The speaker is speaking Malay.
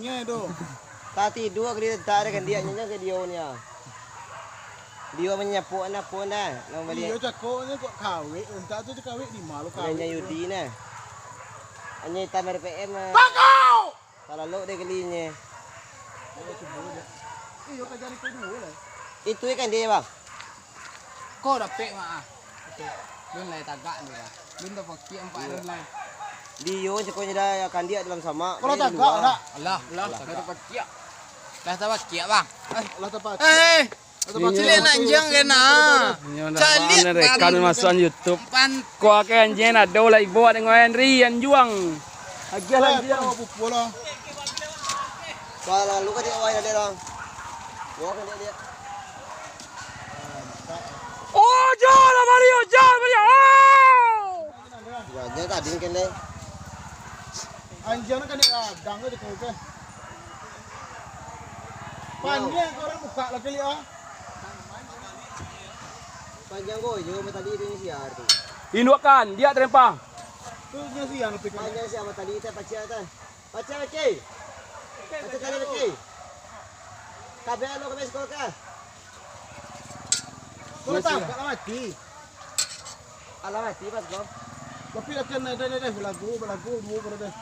Nya tu. Tadi dua kali tak ada kan dia nyanyi ke dia ni ah. Dia menyapu anak pun dah. Nak balik. Dia cakapnya kok kawin, entah tu kawin di malu kawin. Nyanyi Yudi nah. Anyi tamer PM. Pakau. Kalau lo dia kelinya. Iyo kerja ni kedua lah. Itu ikan dia bang. Kau dapat mah. Belum lagi tagak ni lah. Belum dah pakai empat belum lagi. Dia cakapnya dah akan dia dalam sama. Kalau tagak tak? Allah, tak ada pakai. Dah tak pakai bang. Lah tepat. Cilik nak jang kena. Cilik rekan masuk YouTube. Kau ke anjing ada lah ibu dengan Henry yang juang. Agilah dia. Bola. Kalau lu kan dia awal dia dong. Gua kan dia. Oh, jangan Mario, jangan Mario. Ya, dia tadi kan deh. Anjing kan dia dang tu kau ke. Panjang orang buka lagi ah. Panjang gua juga tadi itu ni siar tu. Indukan, dia terempang. Tu nya sih yang pikir. Panjang siapa tadi itu pacar tu. Pacar okey. Pacar tadi okey. Kabel lo kabel sekolah ke? Kau tahu kat mati. Alah mati pas kau. Tapi akan ada lagu dua pada deh.